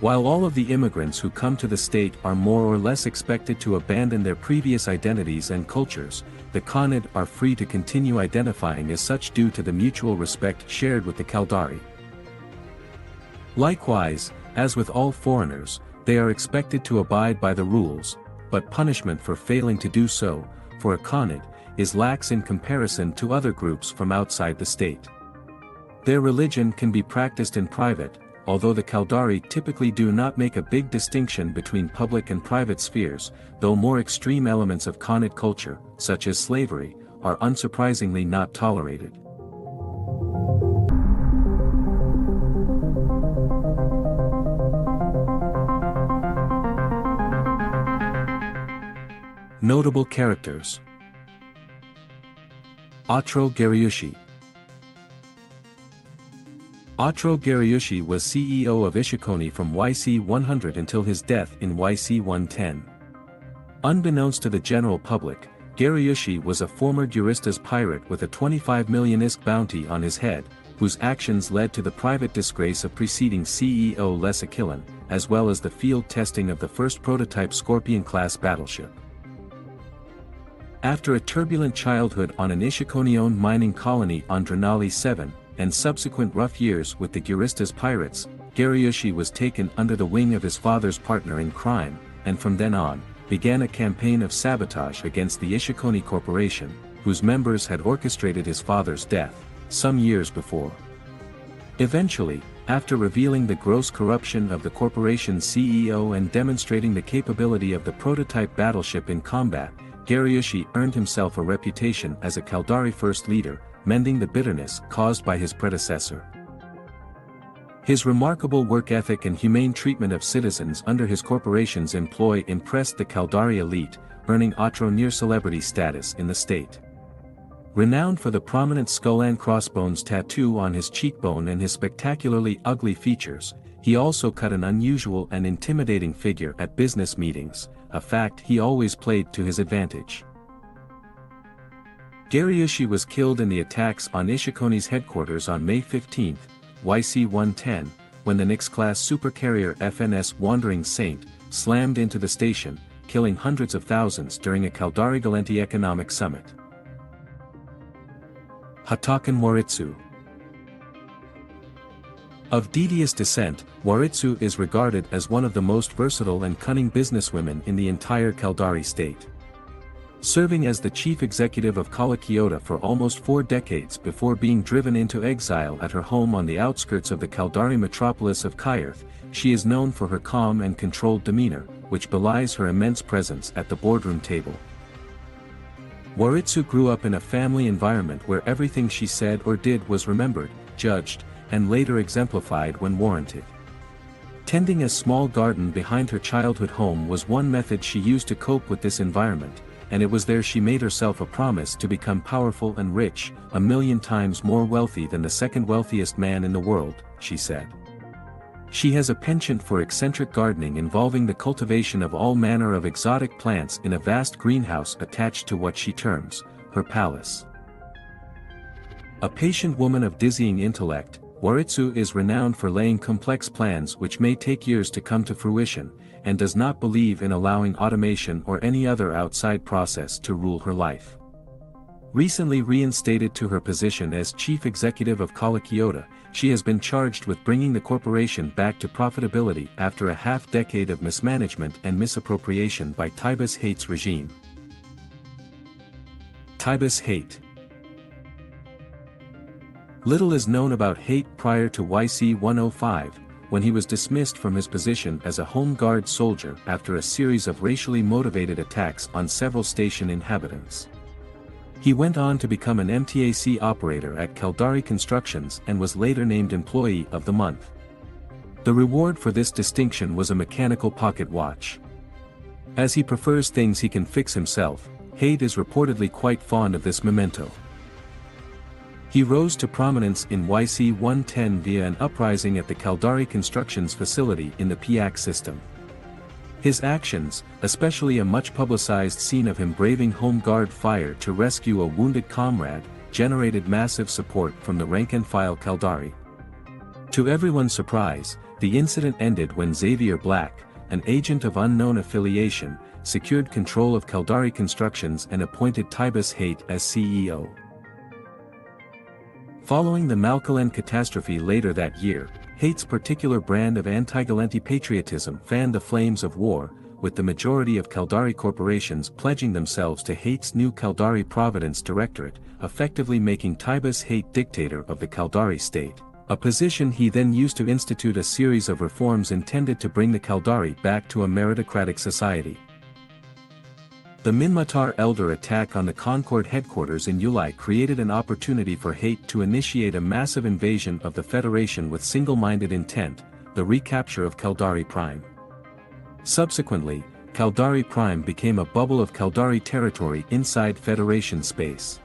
While all of the immigrants who come to the state are more or less expected to abandon their previous identities and cultures, the Khanid are free to continue identifying as such due to the mutual respect shared with the Caldari. Likewise, as with all foreigners, they are expected to abide by the rules, but punishment for failing to do so, for a Khanid, is lax in comparison to other groups from outside the state. Their religion can be practiced in private, although the Caldari typically do not make a big distinction between public and private spheres, though more extreme elements of Khanid culture, such as slavery, are unsurprisingly not tolerated. Notable characters. Atro Gariushi. Atro Gariushi was CEO of Ishikoni from YC-100 until his death in YC-110. Unbeknownst to the general public, Gariushi was a former Juristas pirate with a 25 million ISK bounty on his head, whose actions led to the private disgrace of preceding CEO Les Aquilin, as well as the field testing of the first prototype Scorpion-class battleship. After a turbulent childhood on an Ishikoni-owned mining colony on Dranali 7, and subsequent rough years with the Juristas pirates, Gariushi was taken under the wing of his father's partner in crime, and from then on, began a campaign of sabotage against the Ishikoni Corporation, whose members had orchestrated his father's death, some years before. Eventually, after revealing the gross corruption of the corporation's CEO and demonstrating the capability of the prototype battleship in combat, Gariushi earned himself a reputation as a Caldari first leader, mending the bitterness caused by his predecessor. His remarkable work ethic and humane treatment of citizens under his corporation's employ impressed the Caldari elite, earning Atro near celebrity status in the state. Renowned for the prominent skull and crossbones tattoo on his cheekbone and his spectacularly ugly features, He also cut an unusual and intimidating figure at business meetings, a fact he always played to his advantage. Gariushi was killed in the attacks on Ishikoni's headquarters on May 15, YC-110, when the Nix-class supercarrier FNS Wandering Saint slammed into the station, killing hundreds of thousands during a Caldari Galenti economic summit. Hatakan Waritsu. Of devious descent, Waritsu is regarded as one of the most versatile and cunning businesswomen in the entire Caldari state. Serving as the chief executive of Kala Kyoto for almost 4 decades before being driven into exile at her home on the outskirts of the Caldari metropolis of Kayarth, she is known for her calm and controlled demeanor, which belies her immense presence at the boardroom table. Waritsu grew up in a family environment where everything she said or did was remembered, judged, and later exemplified when warranted. Tending a small garden behind her childhood home was one method she used to cope with this environment, and it was there she made herself a promise to become powerful and rich, 1,000,000 times more wealthy than the second wealthiest man in the world, she said. She has a penchant for eccentric gardening involving the cultivation of all manner of exotic plants in a vast greenhouse attached to what she terms her palace. A patient woman of dizzying intellect, Waritsu is renowned for laying complex plans which may take years to come to fruition, and does not believe in allowing automation or any other outside process to rule her life. Recently reinstated to her position as chief executive of Kala Kyoto, she has been charged with bringing the corporation back to profitability after a half-decade of mismanagement and misappropriation by Taibas Hate's regime. Taibas Hate. Little is known about Hate prior to YC-105, when he was dismissed from his position as a Home Guard soldier after a series of racially motivated attacks on several station inhabitants. He went on to become an MTAC operator at Caldari Constructions and was later named Employee of the Month. The reward for this distinction was a mechanical pocket watch. As he prefers things he can fix himself, Hate is reportedly quite fond of this memento. He rose to prominence in YC-110 via an uprising at the Caldari Constructions facility in the PIAC system. His actions, especially a much-publicized scene of him braving Home Guard fire to rescue a wounded comrade, generated massive support from the rank-and-file Caldari. To everyone's surprise, the incident ended when Xavier Black, an agent of unknown affiliation, secured control of Caldari Constructions and appointed Taibas Hate as CEO. Following the Malkalen catastrophe later that year, Hate's particular brand of anti-Galenti patriotism fanned the flames of war, with the majority of Caldari corporations pledging themselves to Hate's new Caldari Providence Directorate, effectively making Taibas Hate dictator of the Caldari state, a position he then used to institute a series of reforms intended to bring the Caldari back to a meritocratic society. The Minmatar Elder attack on the Concord headquarters in Ulai created an opportunity for Hate to initiate a massive invasion of the Federation with single-minded intent, the recapture of Caldari Prime. Subsequently, Caldari Prime became a bubble of Caldari territory inside Federation space.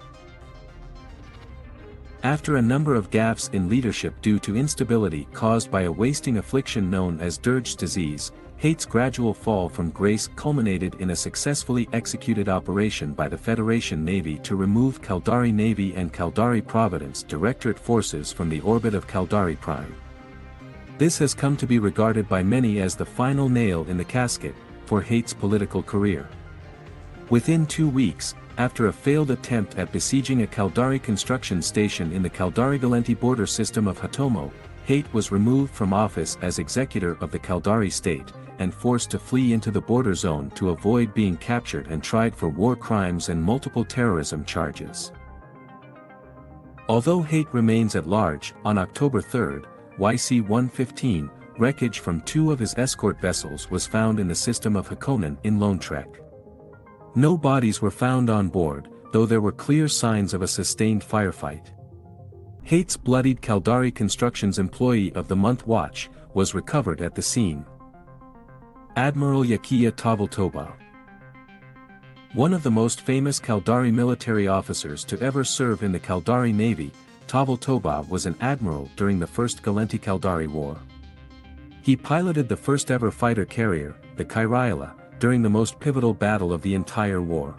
After a number of gaffes in leadership due to instability caused by a wasting affliction known as Dirge disease, Hate's gradual fall from grace culminated in a successfully executed operation by the Federation Navy to remove Caldari Navy and Caldari Providence Directorate forces from the orbit of Caldari Prime. This has come to be regarded by many as the final nail in the casket for Hate's political career. Within 2 weeks, after a failed attempt at besieging a Caldari construction station in the Caldari Galenti border system of Hatomo, Hate was removed from office as executor of the Caldari state, and forced to flee into the border zone to avoid being captured and tried for war crimes and multiple terrorism charges. Although Hate remains at large, on October 3, YC-115, wreckage from 2 of his escort vessels was found in the system of Hakonen in Lone Trek. No bodies were found on board, though there were clear signs of a sustained firefight. Hate's bloodied Caldari Constructions Employee of the Month watch was recovered at the scene. Admiral Yakiya Tavaltoba. One of the most famous Caldari military officers to ever serve in the Caldari Navy, Tavaltoba was an admiral during the First Galenti Caldari War. He piloted the first ever fighter carrier, the Caldari, during the most pivotal battle of the entire war.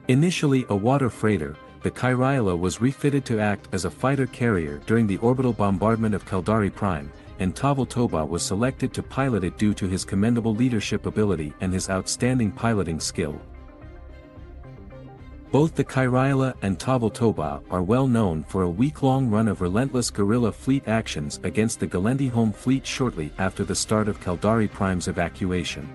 Initially a water freighter, the Caldari was refitted to act as a fighter carrier during the orbital bombardment of Caldari Prime, and Toba was selected to pilot it due to his commendable leadership ability and his outstanding piloting skill. Both the Caldari and Toba are well known for a week-long run of relentless guerrilla fleet actions against the Gallente home fleet shortly after the start of Caldari Prime's evacuation.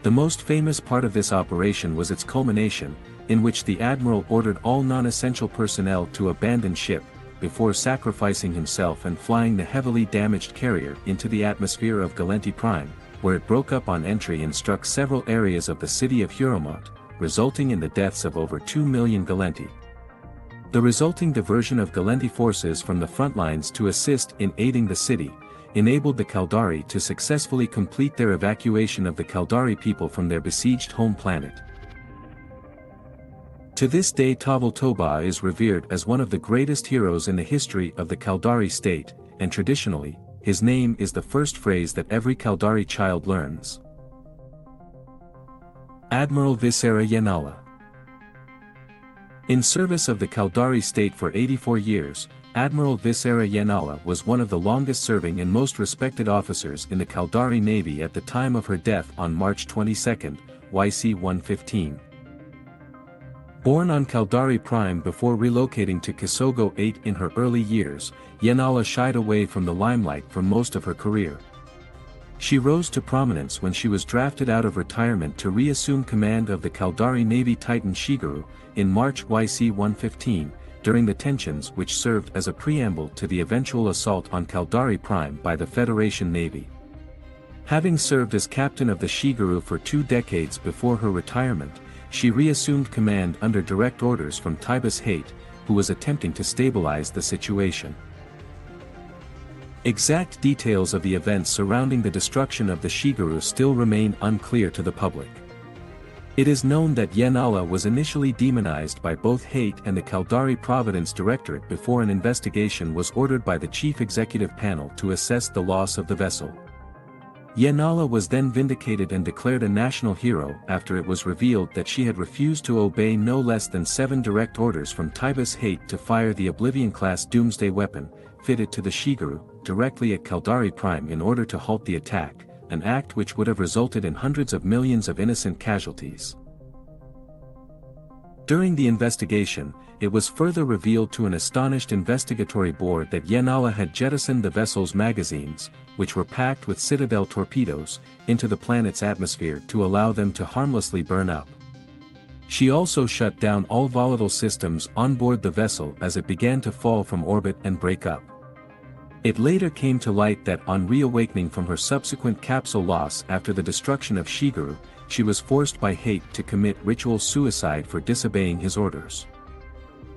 The most famous part of this operation was its culmination, in which the admiral ordered all non-essential personnel to abandon ship, before sacrificing himself and flying the heavily damaged carrier into the atmosphere of Gallente Prime, where it broke up on entry and struck several areas of the city of Hurimont, resulting in the deaths of over 2 million Gallente. The resulting diversion of Gallente forces from the front lines to assist in aiding the city, enabled the Caldari to successfully complete their evacuation of the Caldari people from their besieged home planet. To this day Toba is revered as one of the greatest heroes in the history of the Caldari state, and traditionally, his name is the first phrase that every Caldari child learns. Admiral Visera Yanala. In service of the Caldari state for 84 years, Admiral Visera Yanala was one of the longest-serving and most respected officers in the Caldari Navy at the time of her death on March 22, YC 115. Born on Caldari Prime before relocating to Kisogo 8 in her early years, Yanala shied away from the limelight for most of her career. She rose to prominence when she was drafted out of retirement to reassume command of the Caldari Navy Titan Shigeru, in March YC 115, during the tensions which served as a preamble to the eventual assault on Caldari Prime by the Federation Navy. Having served as captain of the Shigeru for 2 decades before her retirement, she reassumed command under direct orders from Tibus Hate, who was attempting to stabilize the situation. Exact details of the events surrounding the destruction of the Shigeru still remain unclear to the public. It is known that Yanala was initially demonized by both Hate and the Caldari Providence Directorate before an investigation was ordered by the Chief Executive Panel to assess the loss of the vessel. Yanala was then vindicated and declared a national hero after it was revealed that she had refused to obey no less than 7 direct orders from Tibus Hate to fire the Oblivion-class doomsday weapon, fitted to the Shigeru, directly at Caldari Prime in order to halt the attack, an act which would have resulted in hundreds of millions of innocent casualties. During the investigation, it was further revealed to an astonished investigatory board that Yanala had jettisoned the vessel's magazines, which were packed with Citadel torpedoes, into the planet's atmosphere to allow them to harmlessly burn up. She also shut down all volatile systems on board the vessel as it began to fall from orbit and break up. It later came to light that on reawakening from her subsequent capsule loss after the destruction of Shigeru, she was forced by Hate to commit ritual suicide for disobeying his orders.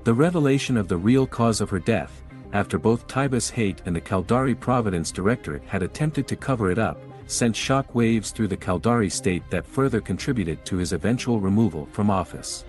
The revelation of the real cause of her death, after both Tibus Hate and the Caldari Providence Directorate had attempted to cover it up, sent shock waves through the Caldari state that further contributed to his eventual removal from office.